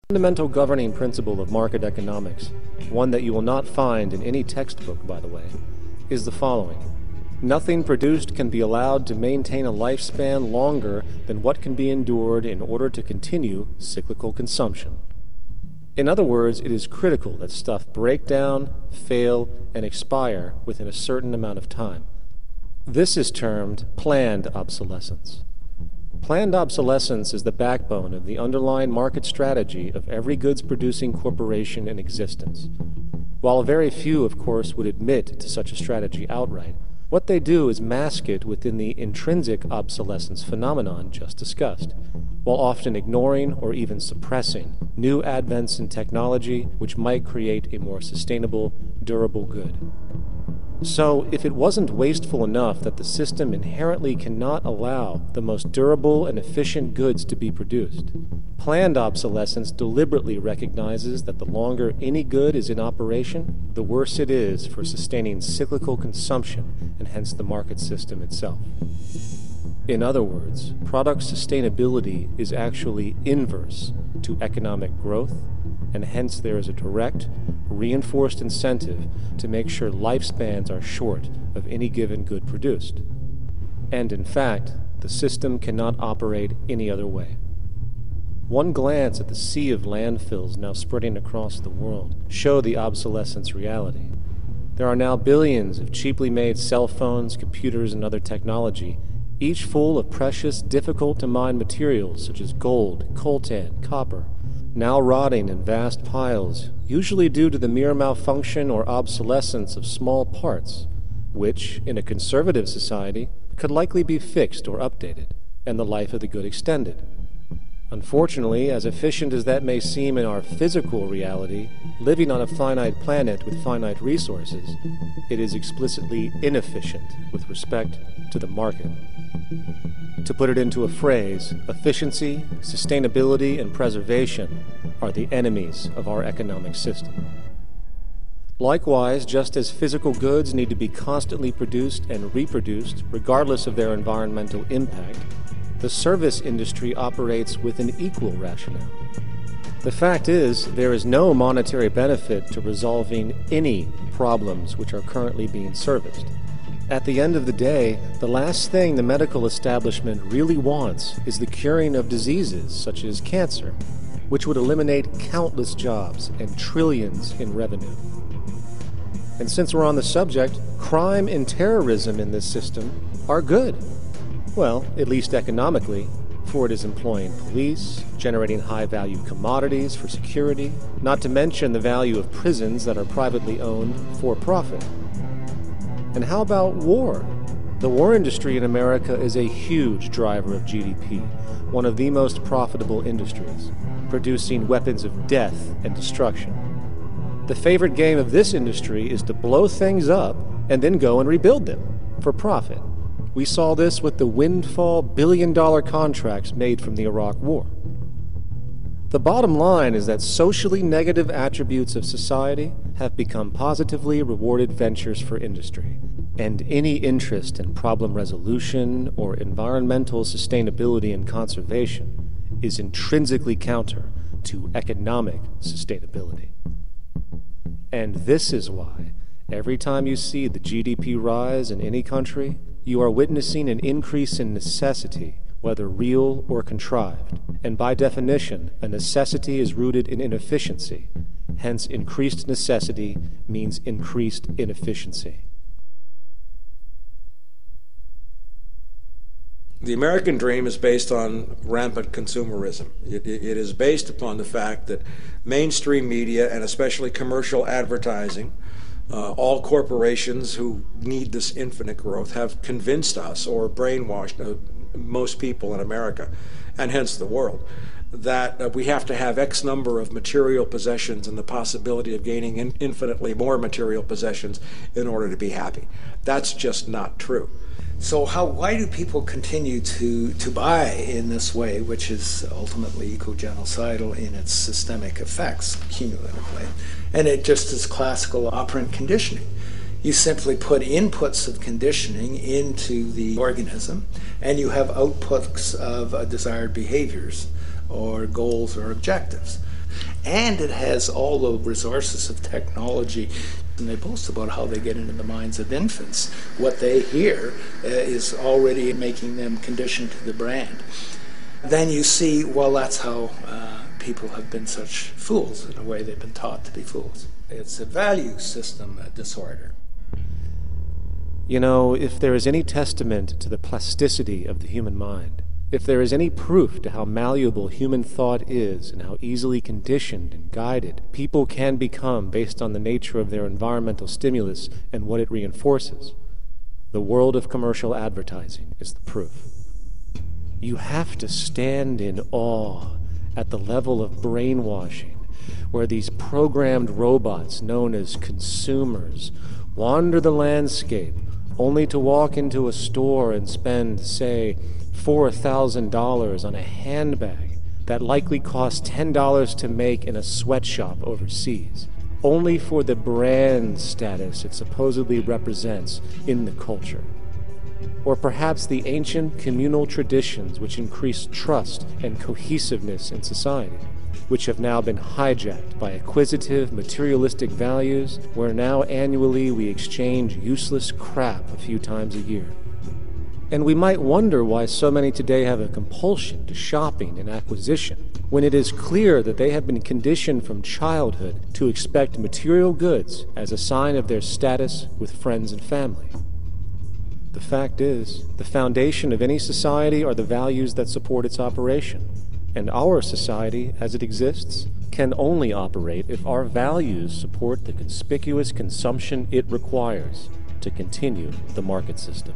Fundamental governing principle of market economics, one that you will not find in any textbook, by the way, is the following. Nothing produced can be allowed to maintain a lifespan longer than what can be endured in order to continue cyclical consumption. In other words, it is critical that stuff break down, fail, and expire within a certain amount of time. This is termed planned obsolescence. Planned obsolescence is the backbone of the underlying market strategy of every goods-producing corporation in existence. While very few, of course, would admit to such a strategy outright, what they do is mask it within the intrinsic obsolescence phenomenon just discussed, while often ignoring or even suppressing new advents in technology which might create a more sustainable, durable good. So, if it wasn't wasteful enough that the system inherently cannot allow the most durable and efficient goods to be produced, planned obsolescence deliberately recognizes that the longer any good is in operation, the worse it is for sustaining cyclical consumption and hence the market system itself. In other words, product sustainability is actually inverse to economic growth, and hence there is a direct, reinforced incentive to make sure lifespans are short of any given good produced. And in fact, the system cannot operate any other way. One glance at the sea of landfills now spreading across the world show the obsolescence reality. There are now billions of cheaply made cell phones, computers, and other technology, each full of precious, difficult-to-mine materials such as gold, coltan, copper, now rotting in vast piles, usually due to the mere malfunction or obsolescence of small parts, which, in a conservative society, could likely be fixed or updated, and the life of the good extended. Unfortunately, as efficient as that may seem in our physical reality, living on a finite planet with finite resources, it is explicitly inefficient with respect to the market. To put it into a phrase, efficiency, sustainability, and preservation are the enemies of our economic system. Likewise, just as physical goods need to be constantly produced and reproduced, regardless of their environmental impact, the service industry operates with an equal rationale. The fact is, there is no monetary benefit to resolving any problems which are currently being serviced. At the end of the day, the last thing the medical establishment really wants is the curing of diseases such as cancer, which would eliminate countless jobs and trillions in revenue. And since we're on the subject, crime and terrorism in this system are good. Well, at least economically, for it is employing police, generating high-value commodities for security, not to mention the value of prisons that are privately owned for profit. And how about war? The war industry in America is a huge driver of GDP, one of the most profitable industries, producing weapons of death and destruction. The favorite game of this industry is to blow things up and then go and rebuild them for profit. We saw this with the windfall billion-dollar contracts made from the Iraq War. The bottom line is that socially negative attributes of society have become positively rewarded ventures for industry, and any interest in problem resolution or environmental sustainability and conservation is intrinsically counter to economic sustainability. And this is why, every time you see the GDP rise in any country, you are witnessing an increase in necessity, whether real or contrived. And by definition, a necessity is rooted in inefficiency. Hence, increased necessity means increased inefficiency. The American dream is based on rampant consumerism. It is based upon the fact that mainstream media, and especially commercial advertising, all corporations who need this infinite growth have convinced us or brainwashed most people in America, and hence the world, that we have to have X number of material possessions and the possibility of gaining infinitely more material possessions in order to be happy. That's just not true. So why do people continue to buy in this way, which is ultimately eco-genocidal in its systemic effects, cumulatively? And it just is classical operant conditioning. You simply put inputs of conditioning into the organism, and you have outputs of desired behaviors or goals or objectives. and it has all the resources of technology. And they boast about how they get into the minds of infants. What they hear is already making them conditioned to the brand. Then you see, well, that's how people have been such fools, in a way they've been taught to be fools. It's a value system disorder. You know, if there is any testament to the plasticity of the human mind, if there is any proof to how malleable human thought is and how easily conditioned and guided people can become based on the nature of their environmental stimulus and what it reinforces, the world of commercial advertising is the proof. You have to stand in awe at the level of brainwashing where these programmed robots known as consumers wander the landscape only to walk into a store and spend, say, $4,000 on a handbag that likely costs $10 to make in a sweatshop overseas, only for the brand status it supposedly represents in the culture. Or perhaps the ancient communal traditions which increase trust and cohesiveness in society, which have now been hijacked by acquisitive, materialistic values, where now annually we exchange useless crap a few times a year. And we might wonder why so many today have a compulsion to shopping and acquisition, when it is clear that they have been conditioned from childhood to expect material goods as a sign of their status with friends and family. The fact is, the foundation of any society are the values that support its operation, and our society, as it exists, can only operate if our values support the conspicuous consumption it requires to continue the market system.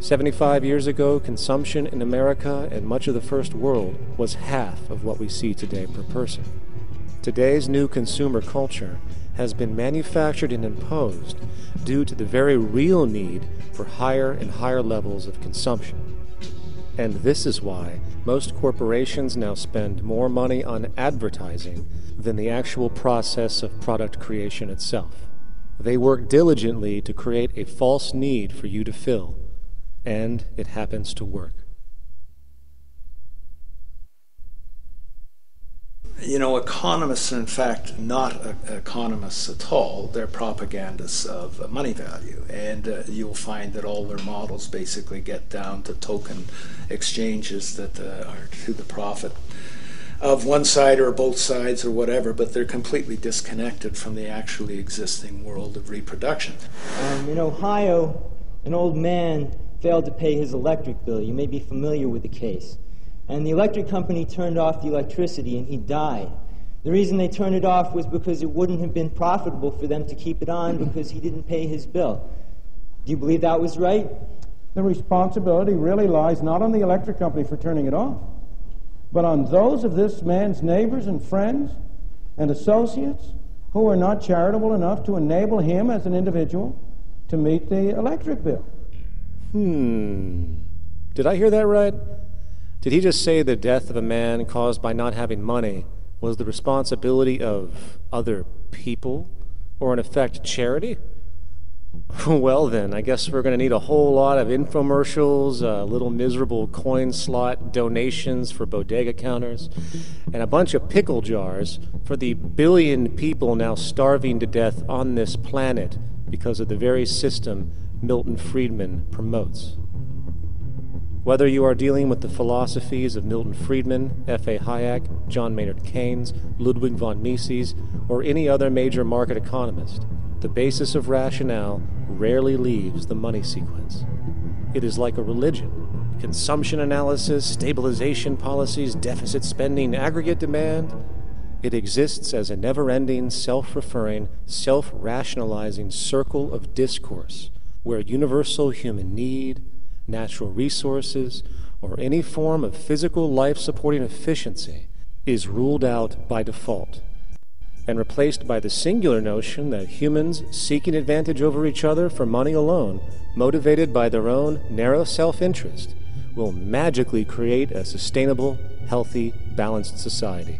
75 years ago, consumption in America and much of the First World was half of what we see today per person. Today's new consumer culture has been manufactured and imposed due to the very real need for higher and higher levels of consumption. And this is why most corporations now spend more money on advertising than the actual process of product creation itself. They work diligently to create a false need for you to fill, and it happens to work. You know, economists are in fact not economists at all. They're propagandists of money value. And you'll find that all their models basically get down to token exchanges that are to the profit of one side or both sides or whatever, but they're completely disconnected from the actually existing world of reproduction. In Ohio, an old man failed to pay his electric bill. You may be familiar with the case. And the electric company turned off the electricity and he died. The reason they turned it off was because it wouldn't have been profitable for them to keep it on because he didn't pay his bill. Do you believe that was right? The responsibility really lies not on the electric company for turning it off, but on those of this man's neighbors and friends and associates who are not charitable enough to enable him as an individual to meet the electric bill. Did I hear that right? Did he just say the death of a man caused by not having money was the responsibility of other people, or in effect, charity? Well then, I guess we're going to need a whole lot of infomercials, little miserable coin slot donations for bodega counters, and a bunch of pickle jars for the billion people now starving to death on this planet because of the very system Milton Friedman promotes. Whether you are dealing with the philosophies of Milton Friedman, F.A. Hayek, John Maynard Keynes, Ludwig von Mises, or any other major market economist, the basis of rationale rarely leaves the money sequence. It is like a religion. Consumption analysis, stabilization policies, deficit spending, aggregate demand. It exists as a never-ending, self-referring, self-rationalizing circle of discourse where universal human need, natural resources, or any form of physical life-supporting efficiency is ruled out by default and replaced by the singular notion that humans seeking advantage over each other for money alone, motivated by their own narrow self-interest, will magically create a sustainable, healthy, balanced society.